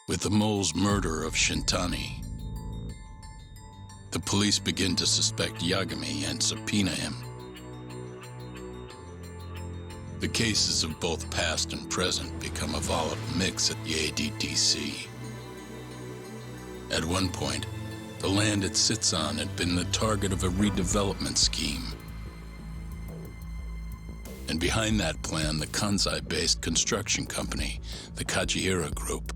With the mole's murder of Shintani, the police begin to suspect Yagami and subpoena him. The cases of both past and present become a volatile mix at the ADDC. At one point, the land it sits on had been the target of a redevelopment scheme. And behind that plan, the Kansai-based construction company, the Kajihira Group,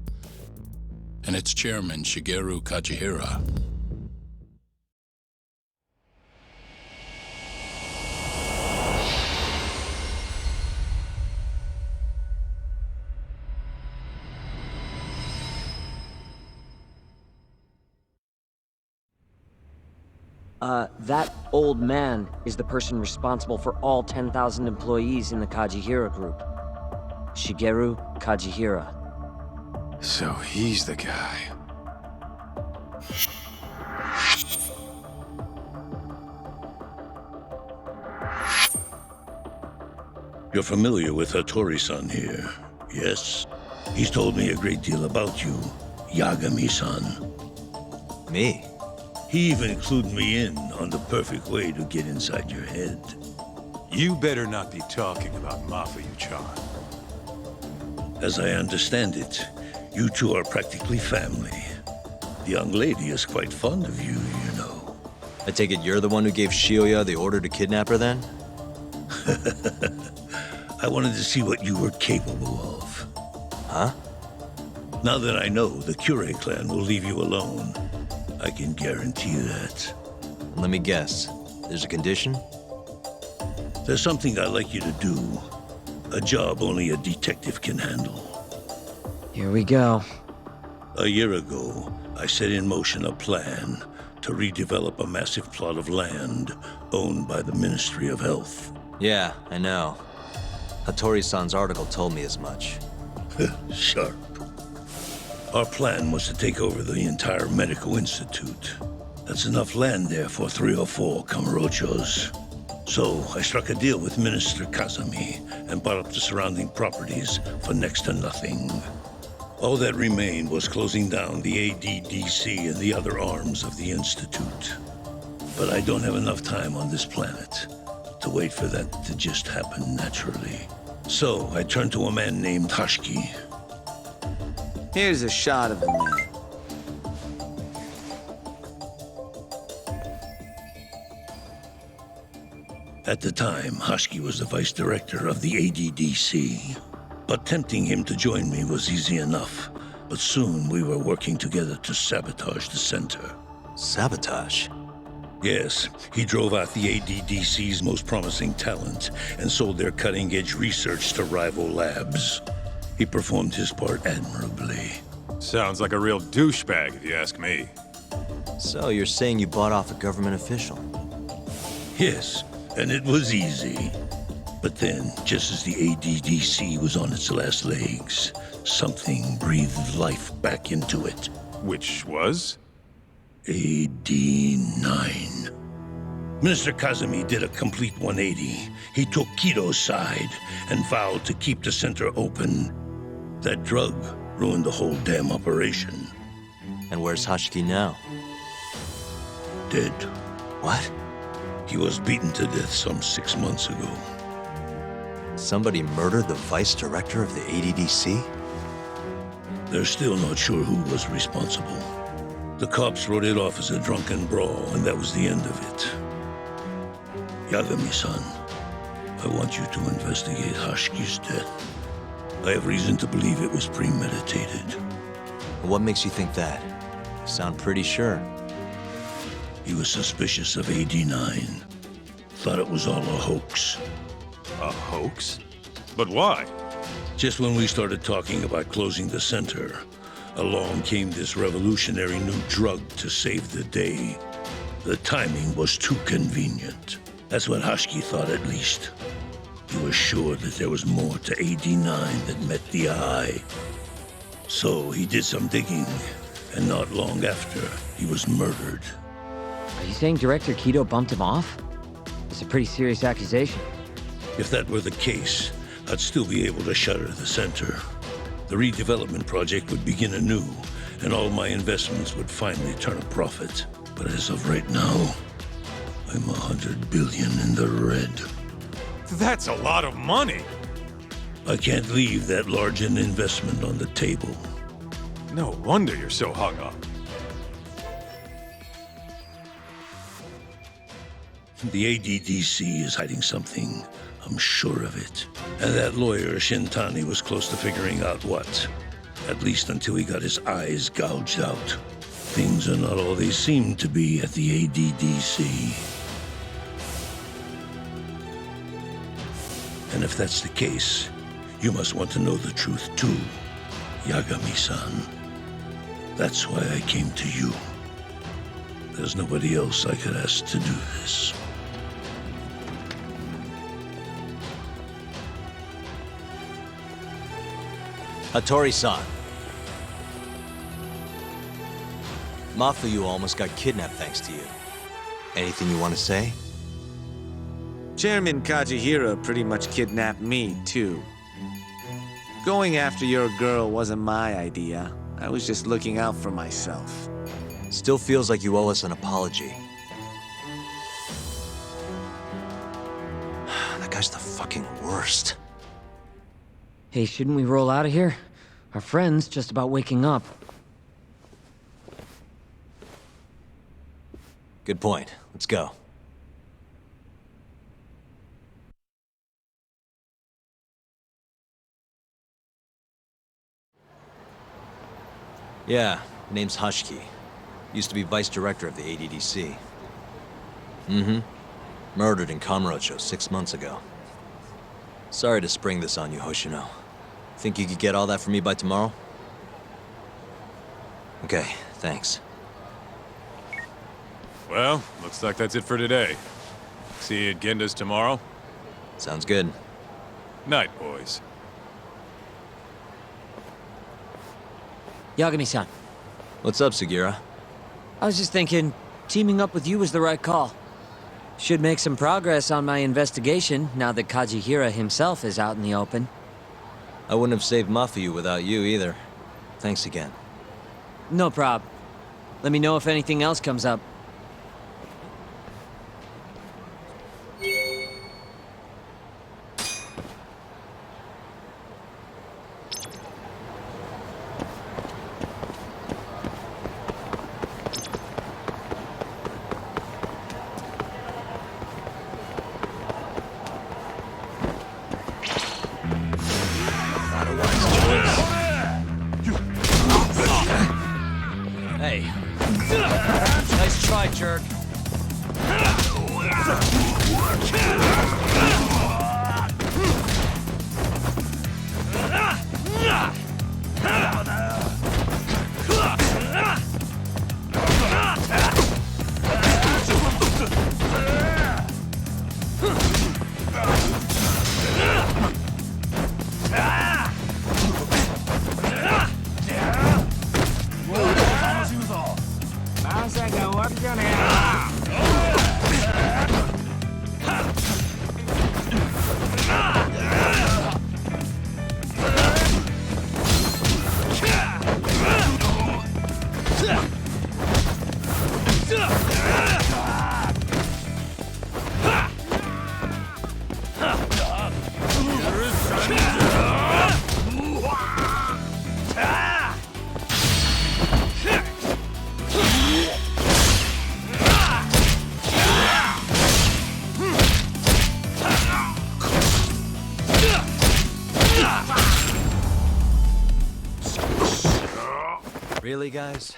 and its chairman, Shigeru Kajihira. That old man is the person responsible for all 10,000 employees in the Kajihira Group. Shigeru Kajihira. So he's the guy. You're familiar with Hattori-san here, yes? He's told me a great deal about you, Yagami-san. Me? He even clued me in on the perfect way to get inside your head. You better not be talking about Mafuyu-chan. As I understand it, you two are practically family. The young lady is quite fond of you, you know. I take it you're the one who gave Shioya the order to kidnap her then? I wanted to see what you were capable of. Huh? Now that I know the Kure clan will leave you alone, I can guarantee that. Let me guess. There's a condition? There's something I'd like you to do. A job only a detective can handle. Here we go. A year ago, I set in motion a plan to redevelop a massive plot of land owned by the Ministry of Health. Yeah, I know. Hattori-san's article told me as much. Sharp. Our plan was to take over the entire medical institute. That's enough land there for 3 or 4 Kamurochos. So I struck a deal with Minister Kazami and bought up the surrounding properties for next to nothing. All that remained was closing down the ADDC and the other arms of the institute. But I don't have enough time on this planet to wait for that to just happen naturally. So I turned to a man named Hashiki. Here's a shot of the man. At the time, Hashiki was the vice director of the ADDC. But tempting him to join me was easy enough. But soon we were working together to sabotage the center. Sabotage? Yes, he drove out the ADDC's most promising talent and sold their cutting-edge research to rival labs. He performed his part admirably. Sounds like a real douchebag, if you ask me. So you're saying you bought off a government official? Yes, and it was easy. But then, just as the ADDC was on its last legs, something breathed life back into it. Which was? AD9. Minister Kazami did a complete 180. He took Kito's side and vowed to keep the center open. That drug ruined the whole damn operation. And where's Hashiki now? Dead. What? He was beaten to death some 6 months ago. Somebody murdered the vice director of the ADDC? They're still not sure who was responsible. The cops wrote it off as a drunken brawl, and that was the end of it. Yagami-san, I want you to investigate Hashiki's death. I have reason to believe it was premeditated. What makes you think that? You sound pretty sure. He was suspicious of AD9. Thought it was all a hoax. A hoax? But why? Just when we started talking about closing the center, along came this revolutionary new drug to save the day. The timing was too convenient. That's what Hashiki thought, at least. He was sure that there was more to AD9 that met the eye. So he did some digging, and not long after, he was murdered. Are you saying Director Kaito bumped him off? It's a pretty serious accusation. If that were the case, I'd still be able to shutter the center. The redevelopment project would begin anew, and all my investments would finally turn a profit. But as of right now, I'm 100 billion in the red. That's a lot of money. I can't leave that large an investment on the table. No wonder you're so hung up. The ADDC is hiding something. I'm sure of it. And that lawyer, Shintani, was close to figuring out what. At least until he got his eyes gouged out. Things are not all they seem to be at the ADDC. And if that's the case, you must want to know the truth too, Yagami-san. That's why I came to you. There's nobody else I could ask to do this. Hattori-san. Mafuyu almost got kidnapped thanks to you. Anything you want to say? Chairman Kajihira pretty much kidnapped me, too. Going after your girl wasn't my idea. I was just looking out for myself. Still feels like you owe us an apology. That guy's the fucking worst. Hey, shouldn't we roll out of here? Our friend's just about waking up. Good point. Let's go. Yeah, name's Hashiki. Used to be vice director of the ADDC. Mm-hmm. Murdered in Kamurocho 6 months ago. Sorry to spring this on you, Hoshino. Think you could get all that for me by tomorrow? Okay, thanks. Well, looks like that's it for today. See you at Genda's tomorrow. Sounds good. Night, boys. Yagami-san, What's up, Sugira? I was just thinking, teaming up with you was the right call. Should make some progress on my investigation now that Kajihira himself is out in the open. I wouldn't have saved Mafuyu without you either. Thanks again. No prob. Let me know if anything else comes up. Hey. Nice try, jerk. Really, guys?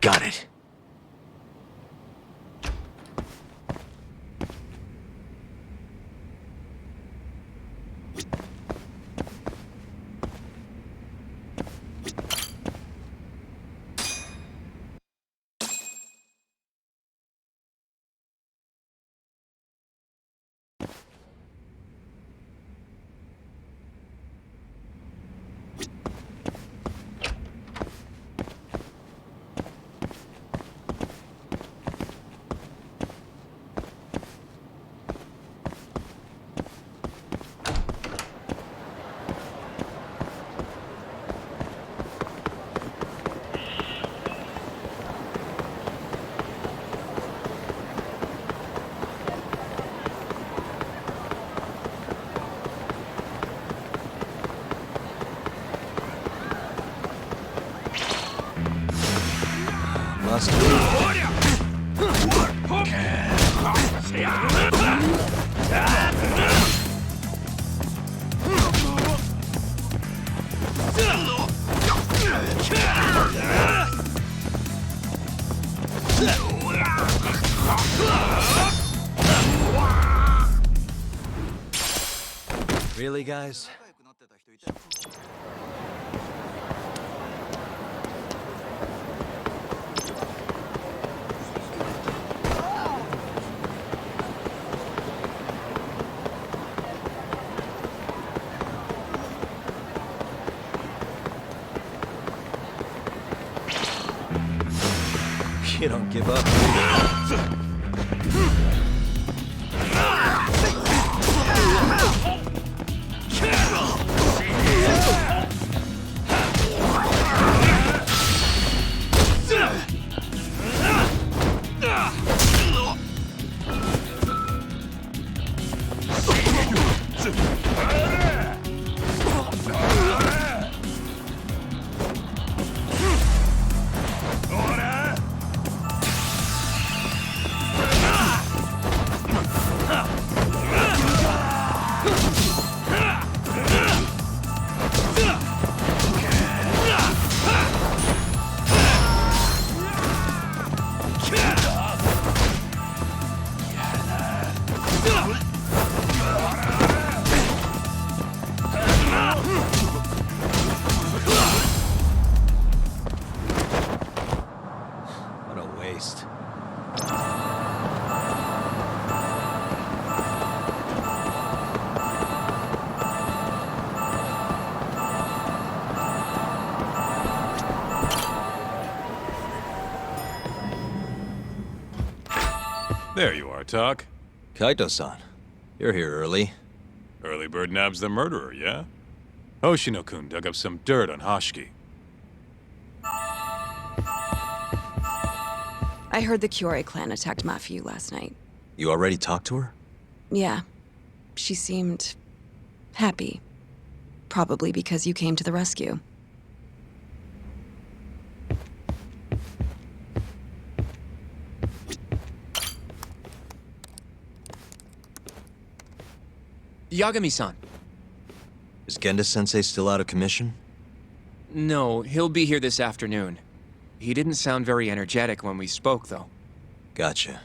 Got it. Really, guys? You don't give up. There you are, Tak. Kaito-san, you're here early. Early bird nabs the murderer, yeah? Hoshino-kun dug up some dirt on Hashiki. I heard the Kyorei clan attacked Mafiu last night. You already talked to her? Yeah. She seemed happy. Probably because you came to the rescue. Yagami-san. Is Genda-sensei still out of commission? No, he'll be here this afternoon. He didn't sound very energetic when we spoke, though. Gotcha.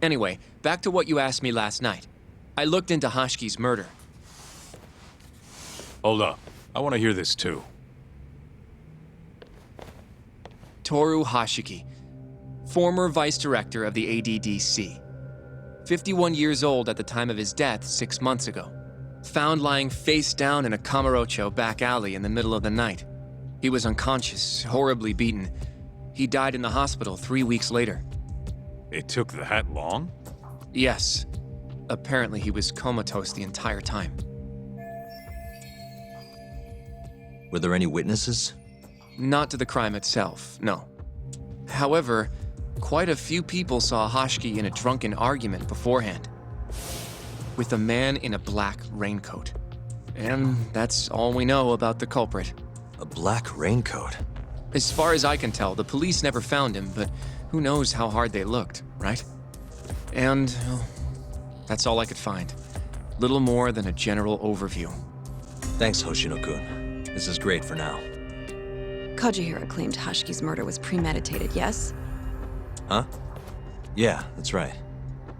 Anyway, back to what you asked me last night. I looked into Hashiki's murder. Hold up. I want to hear this too. Toru Hashiki, former vice director of the ADDC. 51 years old at the time of his death 6 months ago. Found lying face down in a Kamurocho back alley in the middle of the night. He was unconscious, horribly beaten. He died in the hospital 3 weeks later. It took that long? Yes. Apparently he was comatose the entire time. Were there any witnesses? Not to the crime itself, no. However, quite a few people saw Hashiki in a drunken argument beforehand. With a man in a black raincoat. And that's all we know about the culprit. A black raincoat? As far as I can tell, the police never found him, but who knows how hard they looked, right? And well, that's all I could find. Little more than a general overview. Thanks, Hoshino-kun. This is great for now. Kajihira claimed Hashiki's murder was premeditated, yes? Huh? Yeah, that's right.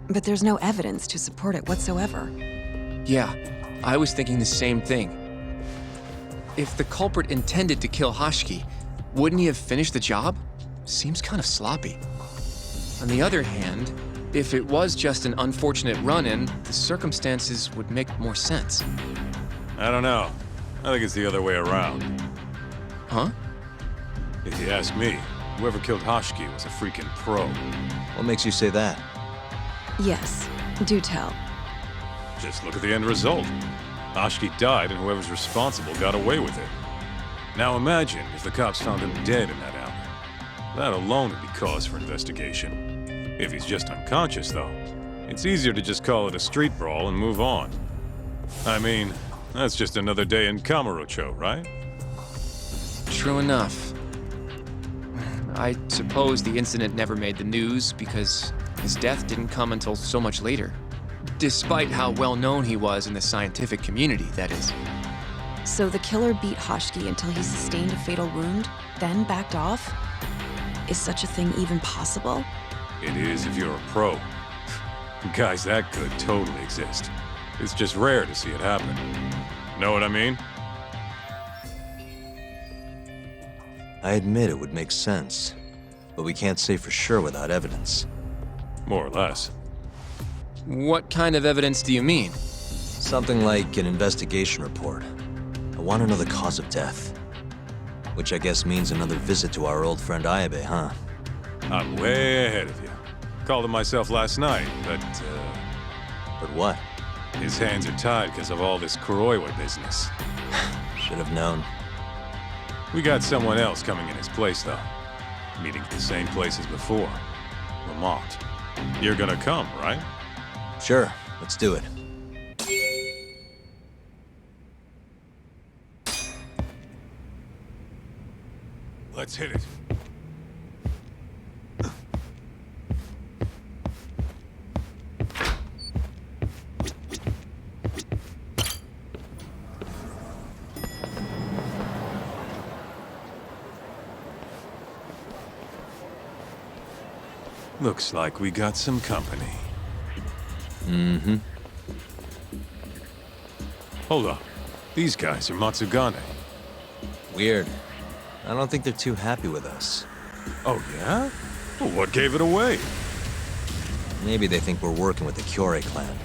But there's no evidence to support it whatsoever. Yeah, I was thinking the same thing. If the culprit intended to kill Hashiki, wouldn't he have finished the job? Seems kind of sloppy. On the other hand, if it was just an unfortunate run-in, the circumstances would make more sense. I don't know. I think it's the other way around. Huh? If you ask me, whoever killed Hashiki was a freaking pro. What makes you say that? Yes, do tell. Just look at the end result. Hashiki died and whoever's responsible got away with it. Now imagine if the cops found him dead in that alley. That alone would be cause for investigation. If he's just unconscious, though, it's easier to just call it a street brawl and move on. I mean, that's just another day in Kamurocho, right? True enough. I suppose the incident never made the news because his death didn't come until so much later. Despite how well known he was in the scientific community, that is. So the killer beat Hashiki until he sustained a fatal wound, then backed off? Is such a thing even possible? It is if you're a pro. Guys that good totally exist. It's just rare to see it happen. Know what I mean? I admit it would make sense, but we can't say for sure without evidence. More or less. What kind of evidence do you mean? Something like an investigation report. I want to know the cause of death. Which I guess means another visit to our old friend Ayabe, huh? I'm way ahead of you. Called him myself last night, but But what? his hands are tied because of all this Kuroiwa business. Should have known. We got someone else coming in his place, though. Meeting at the same place as before. Lamont. You're gonna come, right? Sure, let's do it. Let's hit it. Looks like we got some company. Mm-hmm. Hold up. These guys are Matsugane. Weird. I don't think they're too happy with us. Oh, yeah? Well, what gave it away? Maybe they think we're working with the Kyorei clan.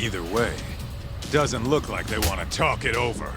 Either way, doesn't look like they want to talk it over.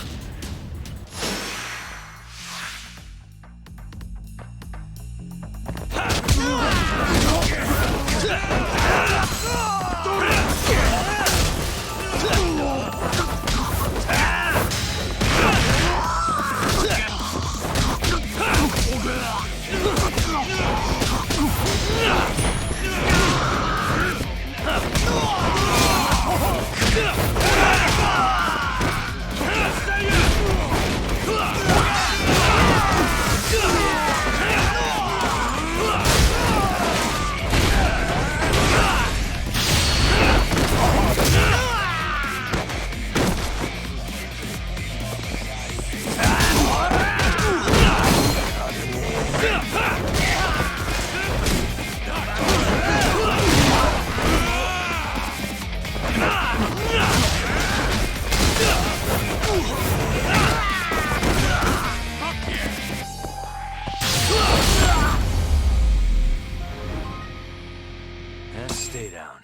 Stay down.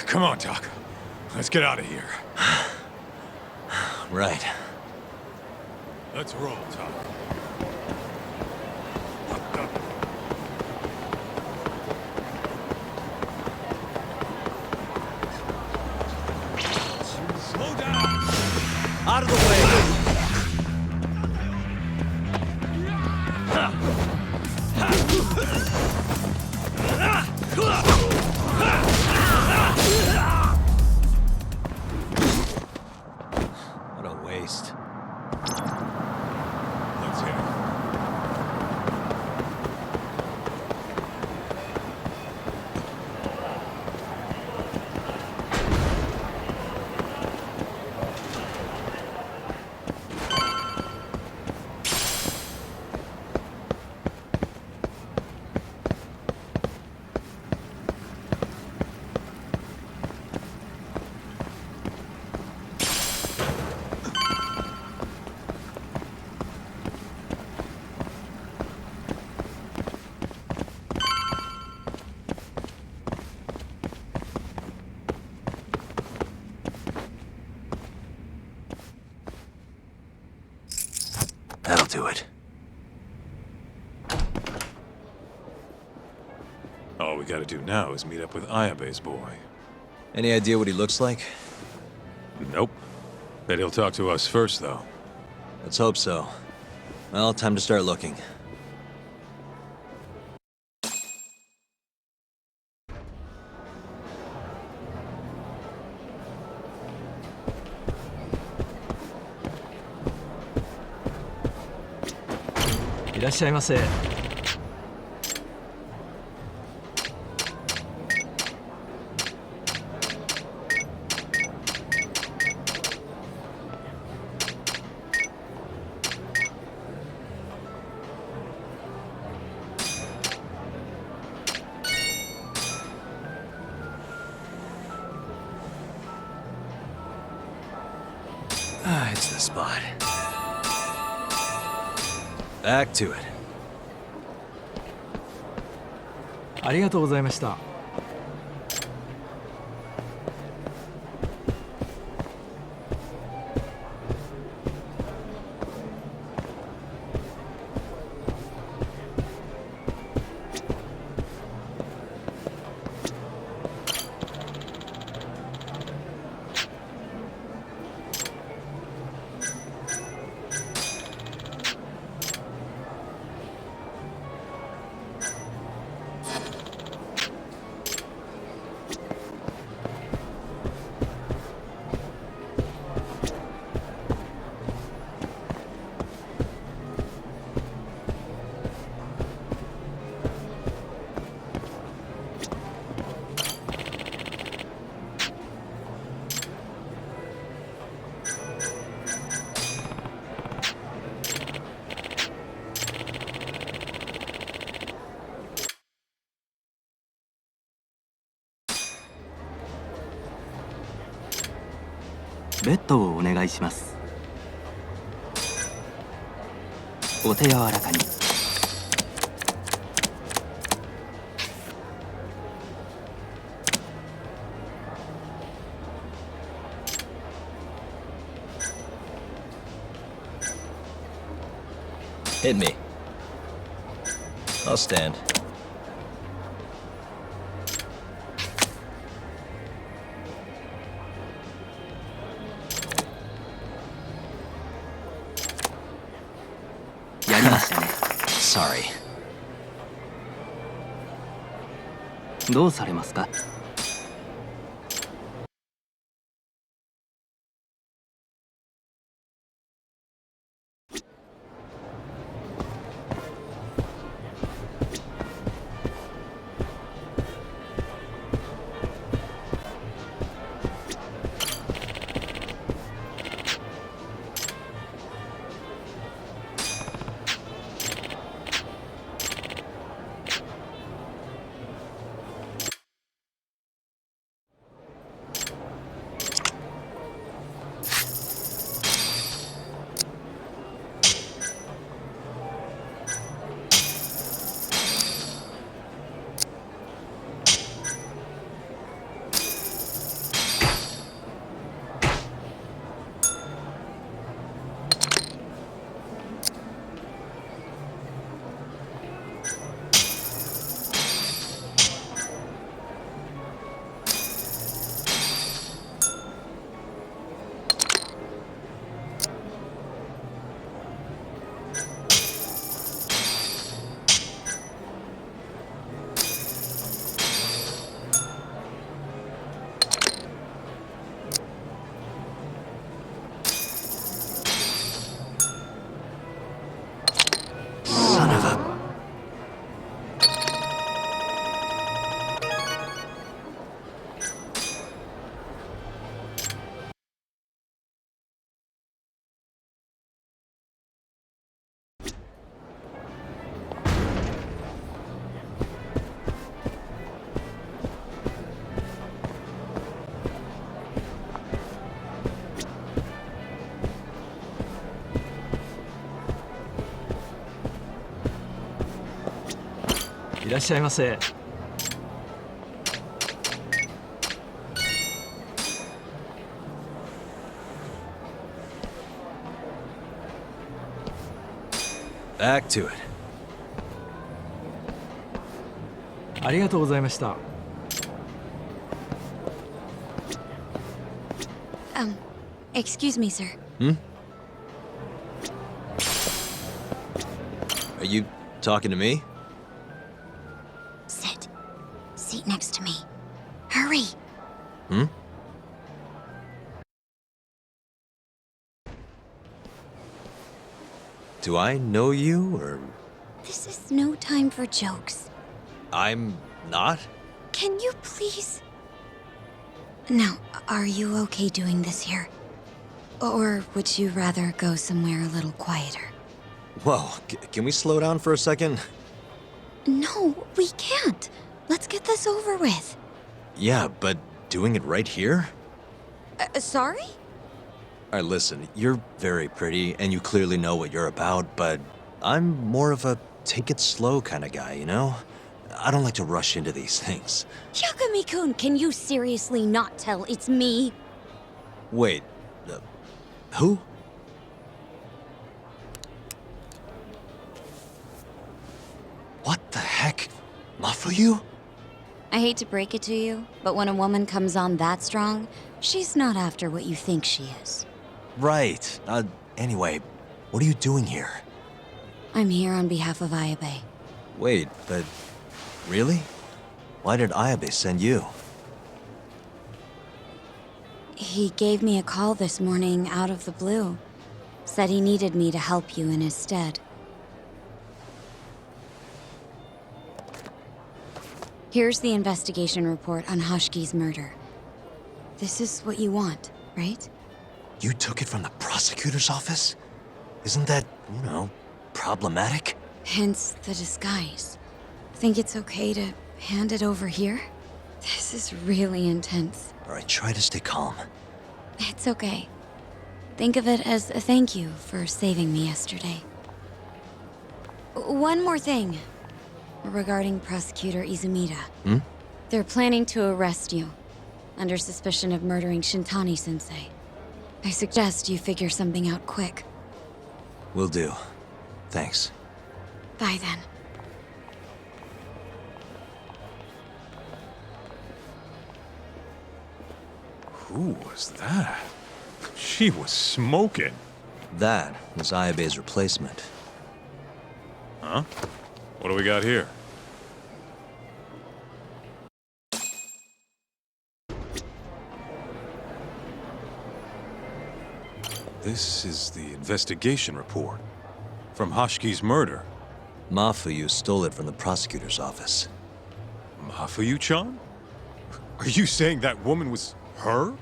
Come on, Taka. Let's get out of here. Right. Let's roll, Taka. Slow down! Out of the way! What a waste. Let's All we gotta do now is meet up with Ayabe's boy. Any idea what he looks like? Nope. Bet he'll talk to us first, though. Let's hope so. Well, time to start looking. It's the spot. Back to it. ありがとうございました。ベッドをお願いします。お手柔らかに。Hit me. I'll stand. Sorry. どうされますか？Son of a... いらっしゃいませ。Back to it. ありがとうございました。Excuse me, sir. Are you talking to me? Sit. Seat next to me. Hurry. Do I know you, or... This is no time for jokes. I'm not? Can you please... Now, are you okay doing this here? Or would you rather go somewhere a little quieter? Whoa, can we slow down for a second? No, we can't. Let's get this over with. Yeah, but doing it right here? Sorry? Alright, listen, you're very pretty, and you clearly know what you're about, but I'm more of a take it slow kind of guy, you know? I don't like to rush into these things. Yagami-kun, can you seriously not tell it's me? Wait, who? What the heck? Mafuyu? I hate to break it to you, but when a woman comes on that strong, she's not after what you think she is. Right. Anyway, what are you doing here? I'm here on behalf of Ayabe. Wait, but... really? Why did Ayabe send you? He gave me a call this morning out of the blue. Said he needed me to help you in his stead. Here's the investigation report on Hoshiki's murder. This is what you want, right? You took it from the prosecutor's office? Isn't that, you know, problematic? Hence the disguise. Think it's okay to hand it over here? This is really intense. Alright, try to stay calm. It's okay. Think of it as a thank you for saving me yesterday. One more thing. Regarding Prosecutor Izumida. They're planning to arrest you, under suspicion of murdering Shintani-sensei. I suggest you figure something out quick. Will do. Thanks. Bye then. Who was that? She was smoking. That was Ayabe's replacement. Huh? What do we got here? This is the investigation report. From Hoshiki's murder. Mafuyu stole it from the prosecutor's office. Mafuyu-chan? Are you saying that woman was her?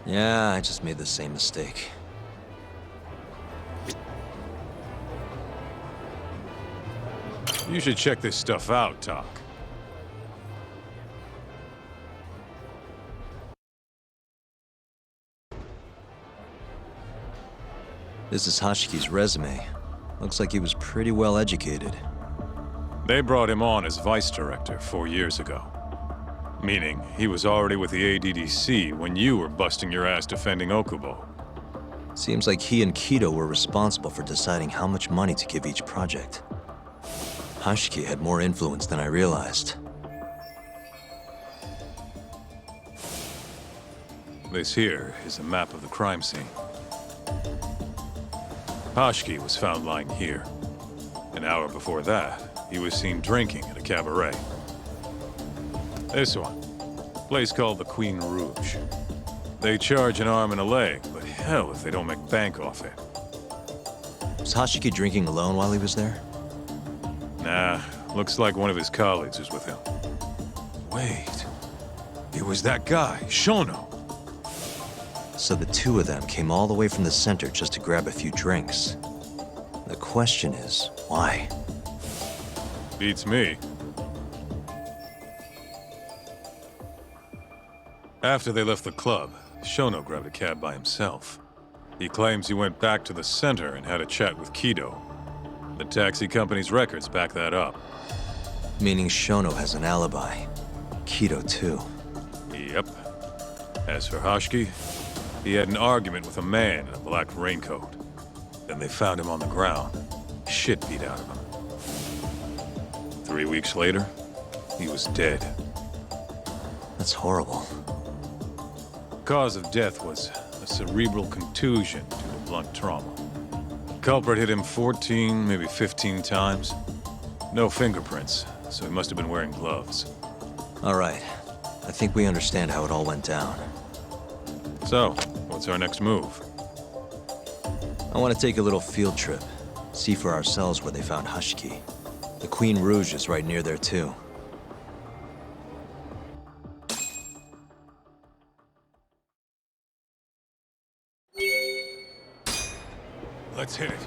Yeah, I just made the same mistake. You should check this stuff out, Tak. This is Hoshiki's resume. Looks like he was pretty well educated. They brought him on as vice director 4 years ago. Meaning, he was already with the ADDC when you were busting your ass defending Okubo. Seems like he and Kaito were responsible for deciding how much money to give each project. Hoshiki had more influence than I realized. This here is a map of the crime scene. Hoshiki was found lying here. An hour before that, he was seen drinking at a cabaret. This one, place called the Queen Rouge. They charge an arm and a leg, but hell if they don't make bank off it. Was Hoshiki drinking alone while he was there? Nah, looks like one of his colleagues was with him. Wait, it was that guy, Shono. So the two of them came all the way from the center just to grab a few drinks. The question is, why? Beats me. After they left the club, Shono grabbed a cab by himself. He claims he went back to the center and had a chat with Kaito. The taxi company's records back that up. Meaning Shono has an alibi. Kaito too. Yep. As for Hoshiki, he had an argument with a man in a black raincoat. Then they found him on the ground. Shit beat out of him. 3 weeks later, He was dead. That's horrible. Cause of death was a cerebral contusion due to blunt trauma. Culprit hit him 14, maybe 15 times. No fingerprints, so he must have been wearing gloves. All right. I think we understand how it all went down. So, what's our next move? I want to take a little field trip. See for ourselves where they found Hashiki. The Queen Rouge is right near there, too. Let's hit it.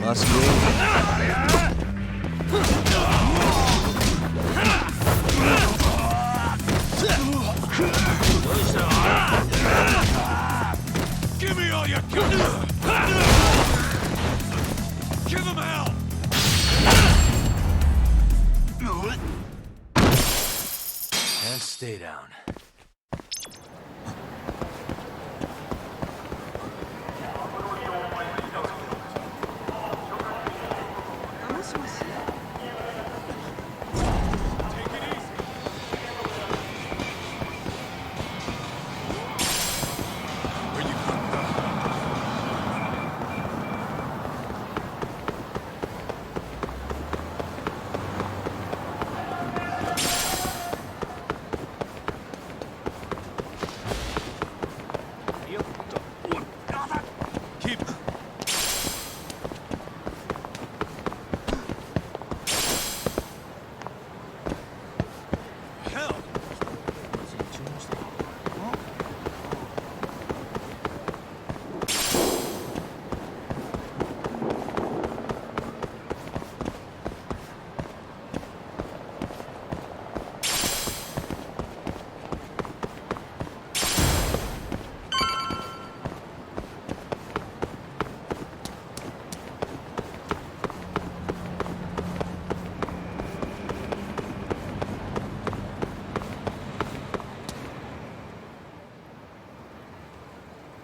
Must move. Give me all you got! Give him hell! And stay down.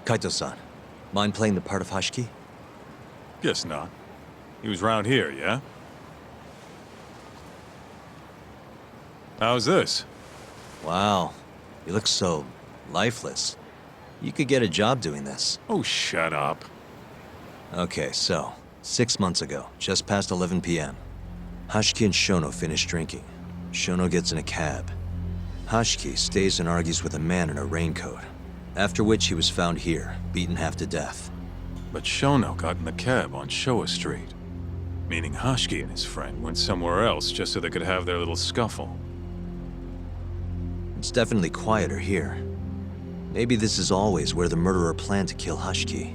Kaito-san, mind playing the part of Hashiki? Guess not. He was round here, yeah? How's this? Wow, you look so lifeless. You could get a job doing this. Oh, shut up. Okay, so, 6 months ago, just past 11 p.m., Hashiki and Shono finish drinking. Shono gets in a cab. Hashiki stays and argues with a man in a raincoat, after which he was found here, beaten half to death. But Shono got in the cab on Showa Street, meaning Hashiki and his friend went somewhere else just so they could have their little scuffle. It's definitely quieter here. Maybe this is always where the murderer planned to kill Hashiki.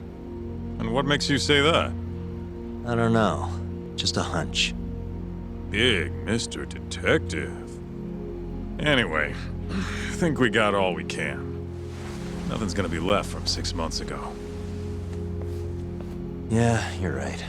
And what makes you say that? I don't know. Just a hunch. Big Mr. Detective. Anyway, I think we got all we can. Nothing's gonna be left from 6 months ago. Yeah, you're right.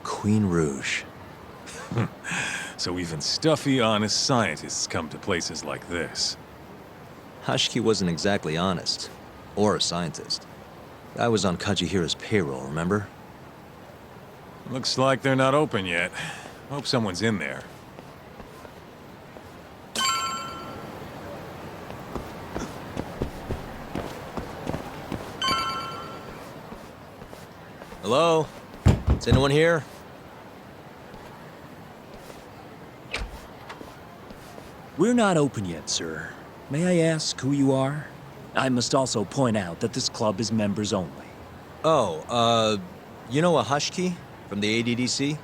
Queen Rouge. So even stuffy, honest scientists come to places like this. Hashiki wasn't exactly honest. Or a scientist. I was on Kajihira's payroll, remember? Looks like they're not open yet. Hope someone's in there. Hello? Is anyone here? We're not open yet, sir. May I ask who you are? I must also point out that this club is members only. Oh, you know Ahashiki from the ADDC?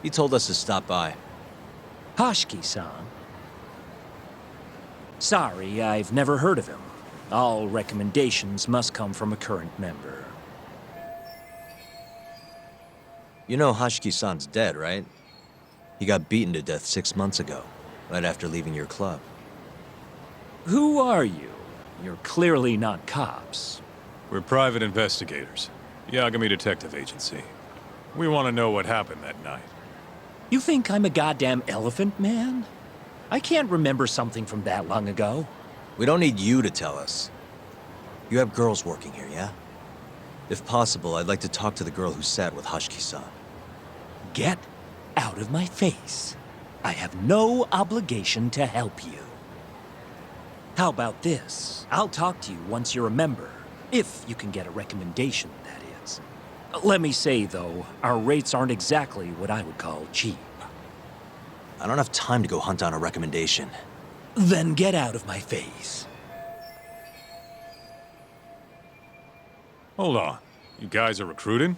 He told us to stop by. Hashiki-san? Sorry, I've never heard of him. All recommendations must come from a current member. You know Hashiki-san's dead, right? He got beaten to death 6 months ago, right after leaving your club. Who are you? You're clearly not cops. We're private investigators. Yagami Detective Agency. We want to know what happened that night. You think I'm a goddamn elephant man? I can't remember something from that long ago. We don't need you to tell us. You have girls working here, yeah? If possible, I'd like to talk to the girl who sat with Hashiki-san. Get out of my face. I have no obligation to help you. How about this? I'll talk to you once you're a member. If you can get a recommendation, that is. Let me say, though, our rates aren't exactly what I would call cheap. I don't have time to go hunt down a recommendation. Then get out of my face. Hold on. You guys are recruiting?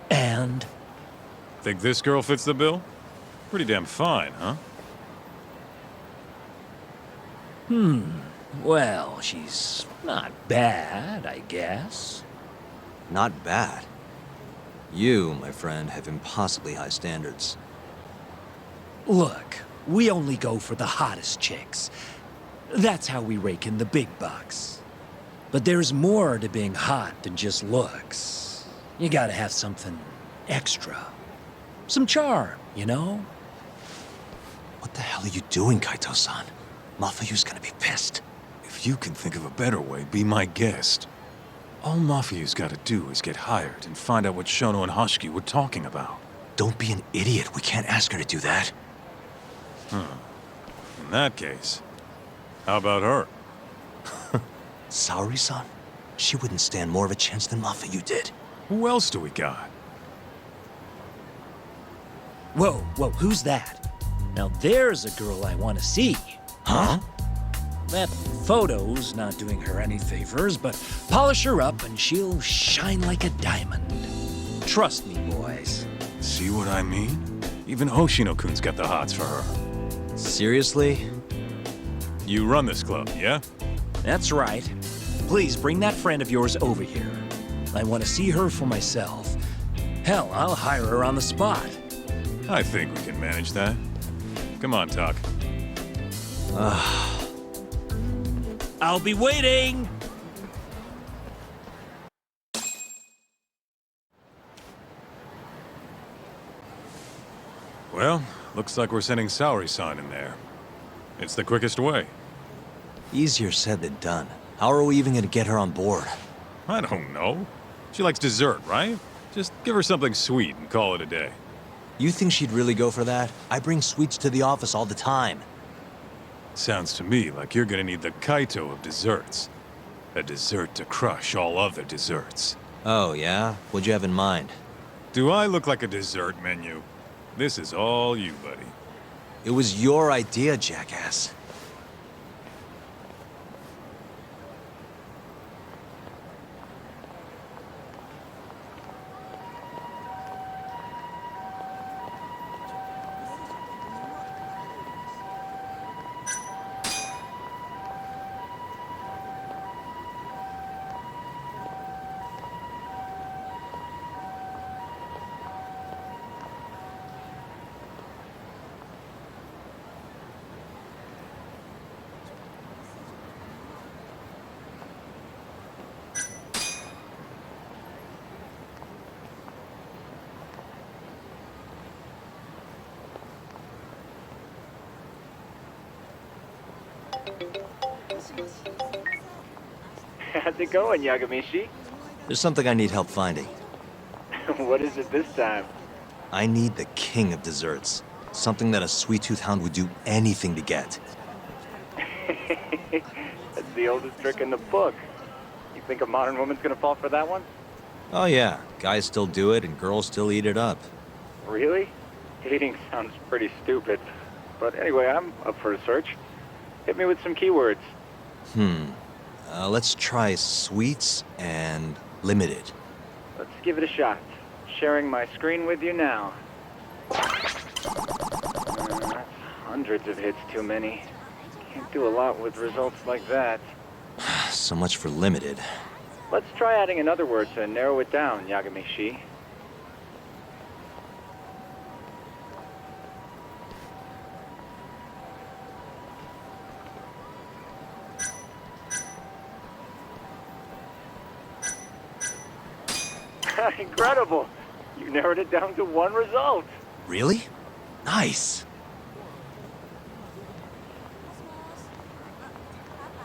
And? Think this girl fits the bill? Pretty damn fine, huh? Well, she's not bad, I guess. Not bad. You, my friend, have impossibly high standards. Look, we only go for the hottest chicks. That's how we rake in the big bucks. But there's more to being hot than just looks. You gotta have something extra. Some charm, you know? What the hell are you doing, Kaito-san? Mafuyu's gonna be pissed. If you can think of a better way, be my guest. All Mafuyu's gotta do is get hired and find out what Shono and Hashiki were talking about. Don't be an idiot. We can't ask her to do that. In that case, how about her? Saori-san? She wouldn't stand more of a chance than Mafuyu did. Who else do we got? Whoa, who's that? Now there's a girl I want to see. Huh? That photo's not doing her any favors, but polish her up and she'll shine like a diamond. Trust me, boys. See what I mean? Even Hoshino-kun's got the hots for her. Seriously? You run this club, yeah? That's right. Please bring that friend of yours over here. I want to see her for myself. Hell, I'll hire her on the spot. I think we can manage that. Come on, Tak. I'll be waiting! Well, looks like we're sending Saori-san in there. It's the quickest way. Easier said than done. How are we even gonna get her on board? I don't know. She likes dessert, right? Just give her something sweet and call it a day. You think she'd really go for that? I bring sweets to the office all the time. Sounds to me like you're gonna need the Kaito of desserts. A dessert to crush all other desserts. Oh, yeah? What'd you have in mind? Do I look like a dessert menu? This is all you, buddy. It was your idea, jackass. How's it going, Yagami-shi? There's something I need help finding. What is it this time? I need the king of desserts. Something that a sweet-tooth hound would do anything to get. That's the oldest trick in the book. You think a modern woman's gonna fall for that one? Oh yeah, guys still do it and girls still eat it up. Really? Dating sounds pretty stupid. But anyway, I'm up for a search. Hit me with some keywords. Let's try sweets and limited. Let's give it a shot. Sharing my screen with you now. That's hundreds of hits too many. Can't do a lot with results like that. So much for limited. Let's try adding another word to narrow it down, Yagami-shi. Incredible! You narrowed it down to one result. Really? Nice.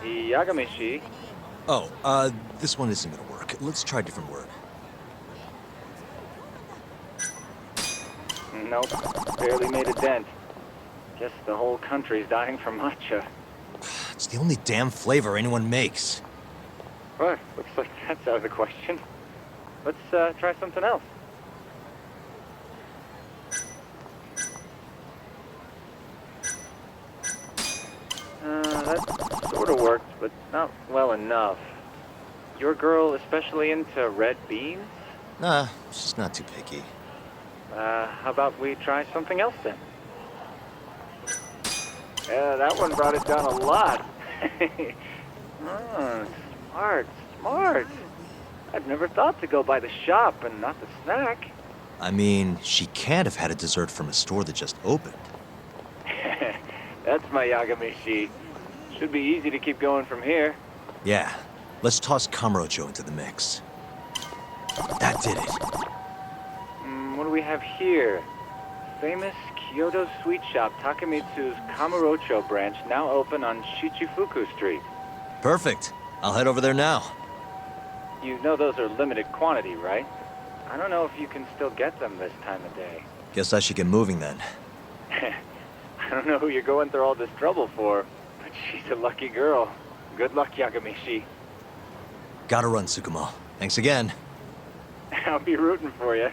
Yagami-shi. Oh, this one isn't gonna work. Let's try a different word. Nope, barely made a dent. Guess the whole country's dying for matcha. It's the only damn flavor anyone makes. What? Looks like that's out of the question. Let's try something else. That sort of worked, but not well enough. Your girl especially into red beans? Nah, she's not too picky. How about we try something else then? Yeah, that one brought it down a lot. Oh, smart. I've never thought to go by the shop and not the snack. I mean, she can't have had a dessert from a store that just opened. That's my Yagami-shi. Should be easy to keep going from here. Yeah, let's toss Kamurocho into the mix. That did it. What do we have here? Famous Kyoto sweet shop Takemitsu's Kamurocho branch now open on Shichifuku Street. Perfect. I'll head over there now. You know those are limited quantity, right? I don't know if you can still get them this time of day. Guess I should get moving then. I don't know who you're going through all this trouble for, but she's a lucky girl. Good luck, Yagami-shi. Gotta run, Tsukumo. Thanks again. I'll be rooting for you.